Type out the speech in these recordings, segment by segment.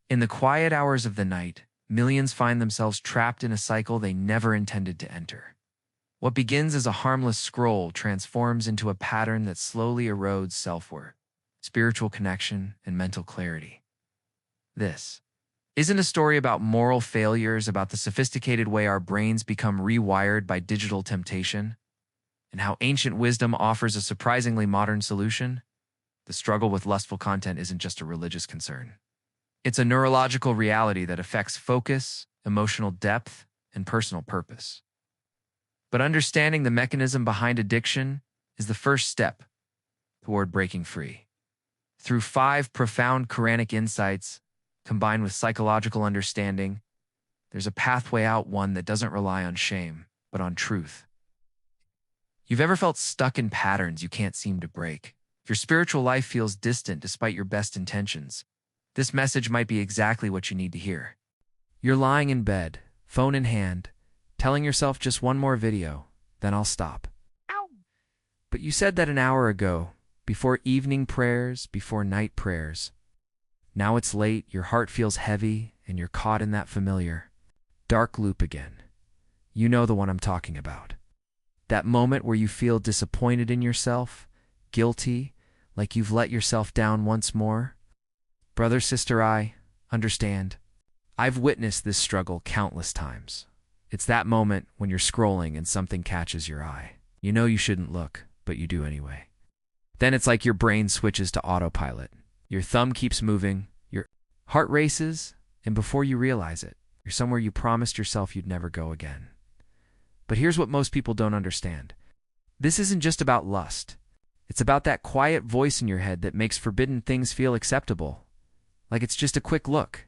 In the quiet hours of the night, millions find themselves trapped in a cycle they never intended to enter. What begins as a harmless scroll transforms into a pattern that slowly erodes self-worth, spiritual connection, and mental clarity. This isn't a story about moral failures, about the sophisticated way our brains become rewired by digital temptation, and how ancient wisdom offers a surprisingly modern solution. The struggle with lustful content isn't just a religious concern. It's a neurological reality that affects focus, emotional depth, and personal purpose. But understanding the mechanism behind addiction is the first step toward breaking free. Through 5 profound Quranic insights, combined with psychological understanding, there's a pathway out, one that doesn't rely on shame, but on truth. You've ever felt stuck in patterns you can't seem to break? If your spiritual life feels distant despite your best intentions, this message might be exactly what you need to hear. You're lying in bed, phone in hand, telling yourself just one more video, then I'll stop. Ow. But you said that an hour ago, before evening prayers, before night prayers. Now it's late, your heart feels heavy, and you're caught in that familiar, dark loop again. You know the one I'm talking about. That moment where you feel disappointed in yourself, guilty, like you've let yourself down once more. Brother, sister, I understand. I've witnessed this struggle countless times. It's that moment when you're scrolling and something catches your eye. You know you shouldn't look, but you do anyway. Then it's like your brain switches to autopilot. Your thumb keeps moving, your heart races, and before you realize it, you're somewhere you promised yourself you'd never go again. But here's what most people don't understand. This isn't just about lust. It's about that quiet voice in your head that makes forbidden things feel acceptable. Like it's just a quick look.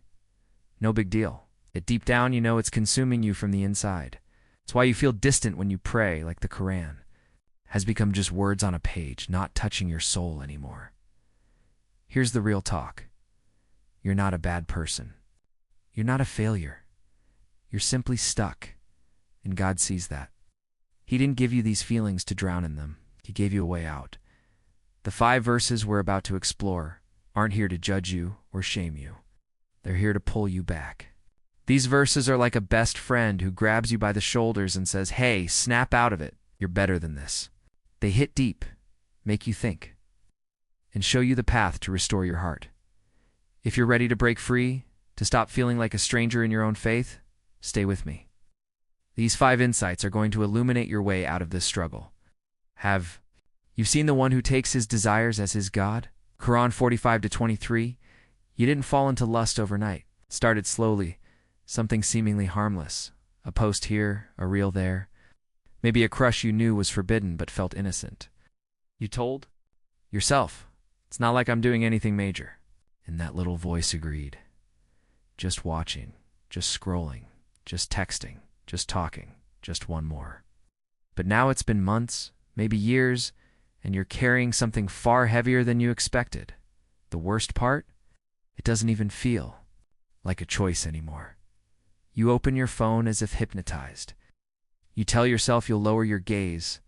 No big deal. Yet deep down, you know it's consuming you from the inside. It's why you feel distant when you pray, like the Quran has become just words on a page, not touching your soul anymore. Here's the real talk. You're not a bad person. You're not a failure. You're simply stuck, and God sees that. He didn't give you these feelings to drown in them. He gave you a way out. The 5 verses we're about to explore aren't here to judge you or shame you. They're here to pull you back. These verses are like a best friend who grabs you by the shoulders and says, "Hey, snap out of it. You're better than this." They hit deep, make you think, and show you the path to restore your heart. If you're ready to break free, to stop feeling like a stranger in your own faith, stay with me. These 5 insights are going to illuminate your way out of this struggle. Have you seen the one who takes his desires as his God? Quran 45-23. You didn't fall into lust overnight. It started slowly, something seemingly harmless. A post here, a reel there. Maybe a crush you knew was forbidden but felt innocent. You told yourself, "It's not like I'm doing anything major." And that little voice agreed. Just watching, just scrolling, just texting, just talking, just one more. But now it's been months, maybe years, and you're carrying something far heavier than you expected. The worst part? It doesn't even feel like a choice anymore. You open your phone as if hypnotized. You tell yourself you'll lower your gaze,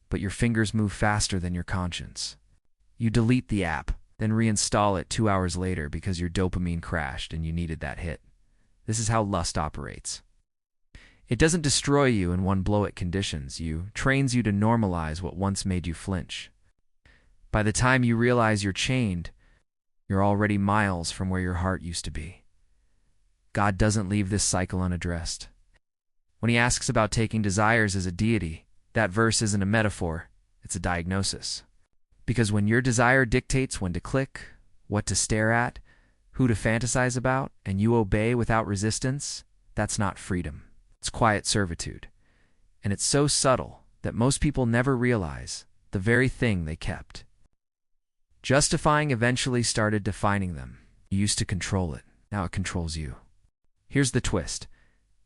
but your fingers move faster than your conscience. You delete the app, then reinstall it 2 hours later because your dopamine crashed and you needed that hit. This is how lust operates. It doesn't destroy you in one blow at conditions. It trains you to normalize what once made you flinch. By the time you realize you're chained, you're already miles from where your heart used to be. God doesn't leave this cycle unaddressed. When he asks about taking desires as a deity, that verse isn't a metaphor, it's a diagnosis. Because when your desire dictates when to click, what to stare at, who to fantasize about, and you obey without resistance, that's not freedom. It's quiet servitude. And it's so subtle that most people never realize the very thing they kept. Justifying eventually started defining them. You used to control it. Now it controls you. Here's the twist.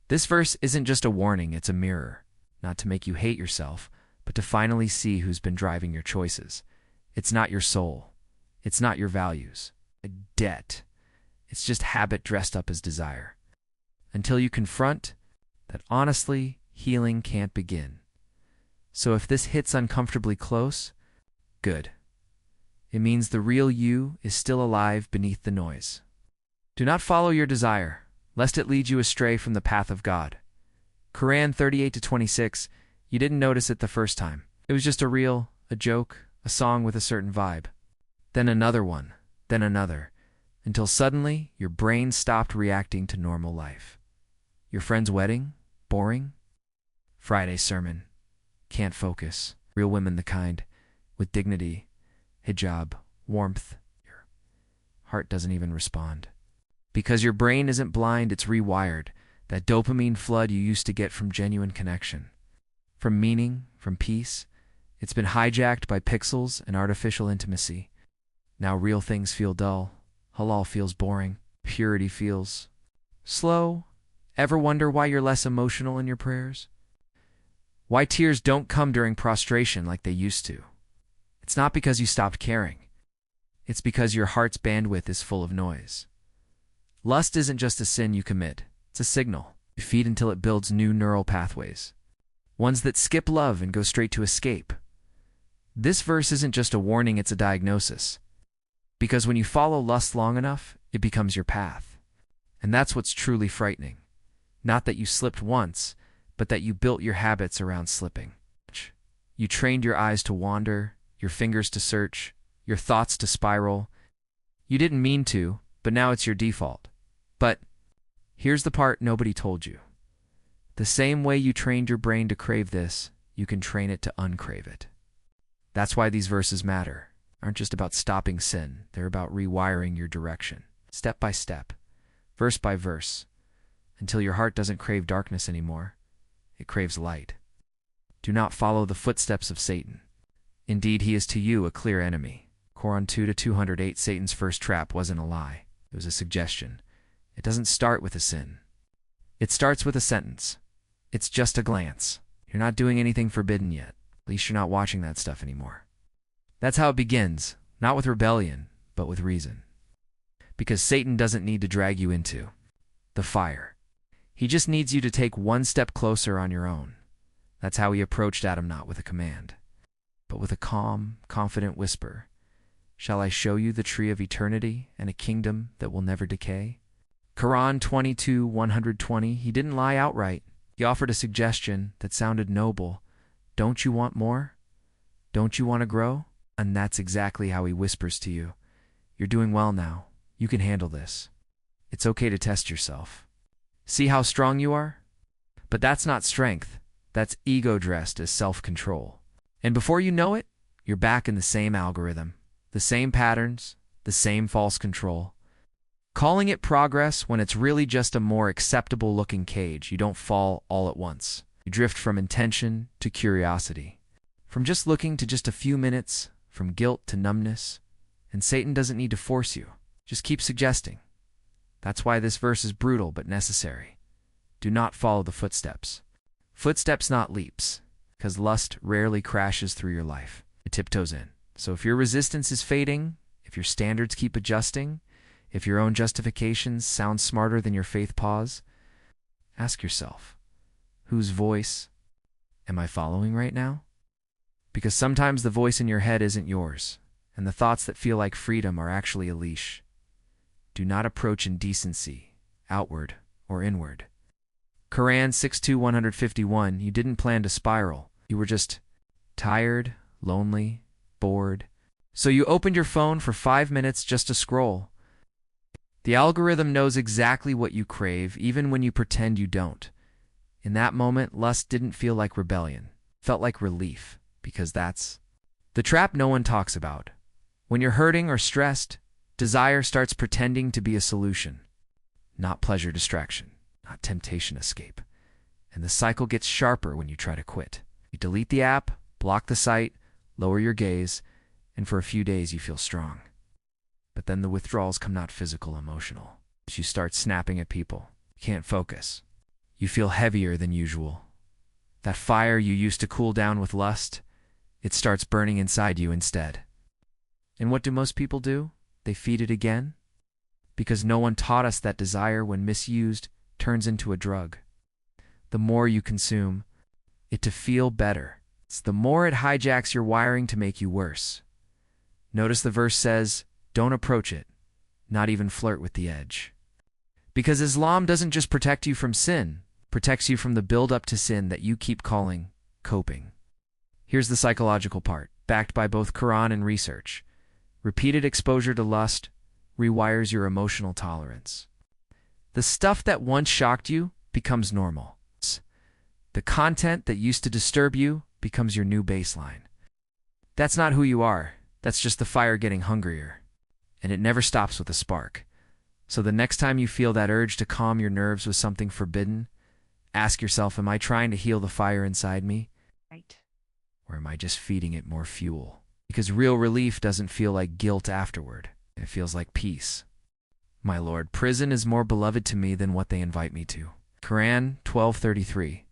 This verse isn't just a warning, it's a mirror. Not to make you hate yourself, but to finally see who's been driving your choices. It's not your soul. It's not your values. A debt. It's just habit dressed up as desire. Until you confront that honestly, healing can't begin. So if this hits uncomfortably close, good. It means the real you is still alive beneath the noise. Do not follow your desire, lest it lead you astray from the path of God. Quran 38-26, you didn't notice it the first time. It was just a reel, a joke, a song with a certain vibe. Then another one, then another, until suddenly your brain stopped reacting to normal life. Your friend's wedding? Boring? Friday sermon. Can't focus. Real women the kind, with dignity, hijab, warmth. Your heart doesn't even respond. Because your brain isn't blind, it's rewired. That dopamine flood you used to get from genuine connection. From meaning, from peace. It's been hijacked by pixels and artificial intimacy. Now real things feel dull. Halal feels boring. Purity feels slow. Ever wonder why you're less emotional in your prayers? Why tears don't come during prostration like they used to? It's not because you stopped caring. It's because your heart's bandwidth is full of noise. Lust isn't just a sin you commit. It's a signal. You feed until it builds new neural pathways. Ones that skip love and go straight to escape. This verse isn't just a warning, it's a diagnosis. Because when you follow lust long enough, it becomes your path. And that's what's truly frightening. Not that you slipped once, but that you built your habits around slipping. You trained your eyes to wander, your fingers to search, your thoughts to spiral. You didn't mean to, but now it's your default. But here's the part nobody told you. The same way you trained your brain to crave this, you can train it to uncrave it. That's why these verses matter. Aren't just about stopping sin. They're about rewiring your direction, step by step, verse by verse, until your heart doesn't crave darkness anymore. It craves light. Do not follow the footsteps of Satan. Indeed, he is to you a clear enemy. Quran 2-208, Satan's first trap wasn't a lie. It was a suggestion. It doesn't start with a sin. It starts with a sentence. It's just a glance. You're not doing anything forbidden yet. At least you're not watching that stuff anymore. That's how it begins, not with rebellion, but with reason. Because Satan doesn't need to drag you into the fire. He just needs you to take one step closer on your own. That's how he approached Adam, not with a command, but with a calm, confident whisper. Shall I show you the tree of eternity and a kingdom that will never decay? Quran 22-120, he didn't lie outright. He offered a suggestion that sounded noble. Don't you want more? Don't you want to grow? And that's exactly how he whispers to you. You're doing well now. You can handle this. It's okay to test yourself. See how strong you are? But that's not strength. That's ego dressed as self-control. And before you know it, you're back in the same algorithm, the same patterns, the same false control. Calling it progress when it's really just a more acceptable-looking cage. You don't fall all at once. You drift from intention to curiosity, from just looking to just a few minutes, from guilt to numbness. And Satan doesn't need to force you. Just keep suggesting. That's why this verse is brutal but necessary. Do not follow the footsteps. Footsteps, not leaps, because lust rarely crashes through your life. It tiptoes in. So if your resistance is fading, if your standards keep adjusting, if your own justifications sound smarter than your faith pause, ask yourself, whose voice am I following right now? Because sometimes the voice in your head isn't yours, and the thoughts that feel like freedom are actually a leash. Do not approach indecency, outward or inward. Quran 6-151, you didn't plan to spiral. You were just tired, lonely, bored. So you opened your phone for 5 minutes just to scroll. The algorithm knows exactly what you crave, even when you pretend you don't. In that moment, lust didn't feel like rebellion. It felt like relief, because that's the trap no one talks about. When you're hurting or stressed, desire starts pretending to be a solution. Not pleasure distraction, not temptation escape. And the cycle gets sharper when you try to quit. You delete the app, block the site, lower your gaze, and for a few days you feel strong. But then the withdrawals come not physical, emotional. You start snapping at people. You can't focus. You feel heavier than usual. That fire you used to cool down with lust, it starts burning inside you instead. And what do most people do? They feed it again? Because no one taught us that desire, when misused, turns into a drug. The more you consume it to feel better, the more it hijacks your wiring to make you worse. Notice the verse says, don't approach it, not even flirt with the edge. Because Islam doesn't just protect you from sin, it protects you from the build-up to sin that you keep calling coping. Here's the psychological part, backed by both Quran and research. Repeated exposure to lust rewires your emotional tolerance. The stuff that once shocked you becomes normal. The content that used to disturb you becomes your new baseline. That's not who you are. That's just the fire getting hungrier. And it never stops with a spark. So the next time you feel that urge to calm your nerves with something forbidden, ask yourself, am I trying to heal the fire inside me? Right. Or am I just feeding it more fuel? Because real relief doesn't feel like guilt afterward. It feels like peace. My Lord, prison is more beloved to me than what they invite me to. Quran 12:33.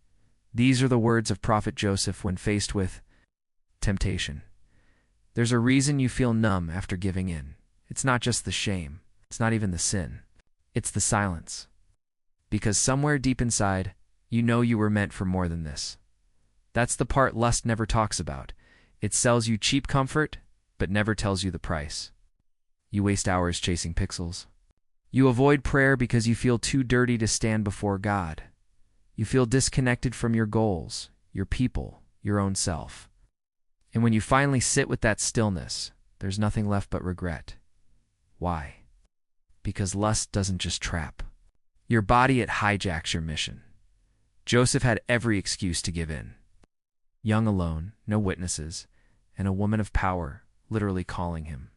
These are the words of Prophet Joseph when faced with temptation. There's a reason you feel numb after giving in. It's not just the shame. It's not even the sin. It's the silence. Because somewhere deep inside, you know you were meant for more than this. That's the part lust never talks about. It sells you cheap comfort, but never tells you the price. You waste hours chasing pixels. You avoid prayer because you feel too dirty to stand before God. You feel disconnected from your goals, your people, your own self. And when you finally sit with that stillness, there's nothing left but regret. Why? Because lust doesn't just trap your body, it hijacks your mission. Joseph had every excuse to give in. Young alone, no witnesses, and a woman of power literally calling him.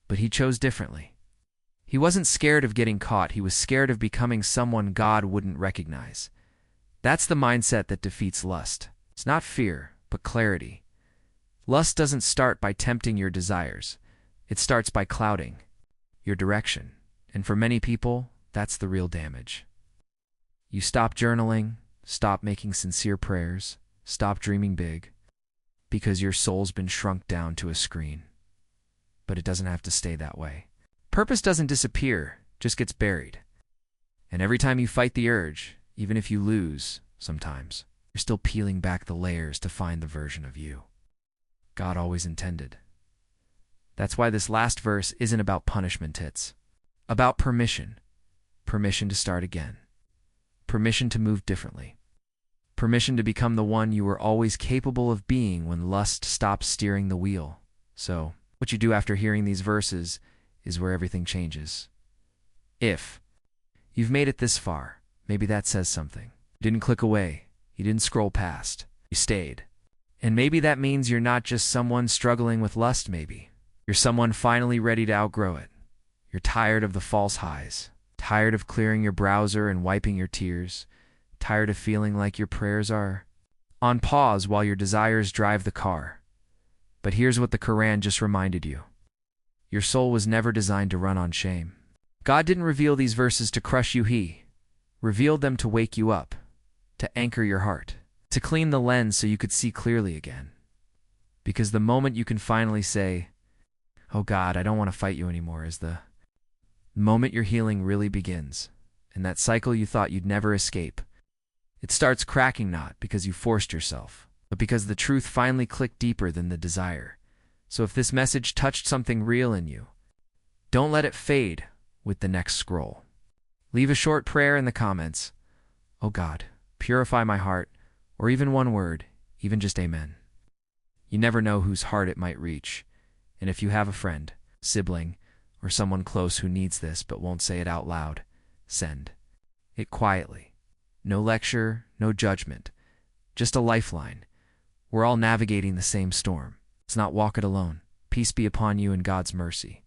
But he chose differently. He wasn't scared of getting caught, he was scared of becoming someone God wouldn't recognize. That's the mindset that defeats lust. It's not fear, but clarity. Lust doesn't start by tempting your desires. It starts by clouding your direction. And for many people, that's the real damage. You stop journaling, stop making sincere prayers, stop dreaming big, because your soul's been shrunk down to a screen. But it doesn't have to stay that way. Purpose doesn't disappear, just gets buried. And every time you fight the urge, even if you lose, sometimes, you're still peeling back the layers to find the version of you God always intended. That's why this last verse isn't about punishment, it's about permission. Permission to start again. Permission to move differently. Permission to become the one you were always capable of being when lust stops steering the wheel. So, what you do after hearing these verses is where everything changes. If you've made it this far, maybe that says something. You didn't click away. You didn't scroll past. You stayed. And maybe that means you're not just someone struggling with lust, maybe. You're someone finally ready to outgrow it. You're tired of the false highs. Tired of clearing your browser and wiping your tears. Tired of feeling like your prayers are on pause while your desires drive the car. But here's what the Quran just reminded you. Your soul was never designed to run on shame. God didn't reveal these verses to crush you, He revealed them to wake you up, to anchor your heart, to clean the lens so you could see clearly again. Because the moment you can finally say, "Oh God, I don't want to fight you anymore," is the moment your healing really begins. And that cycle you thought you'd never escape, it starts cracking, not because you forced yourself, but because the truth finally clicked deeper than the desire. So if this message touched something real in you, don't let it fade with the next scroll. Leave a short prayer in the comments. "Oh God, purify my heart," or even one word, even just amen. You never know whose heart it might reach. And if you have a friend, sibling, or someone close who needs this but won't say it out loud, send it quietly. No lecture, no judgment, just a lifeline. We're all navigating the same storm. Let's not walk it alone. Peace be upon you and God's mercy.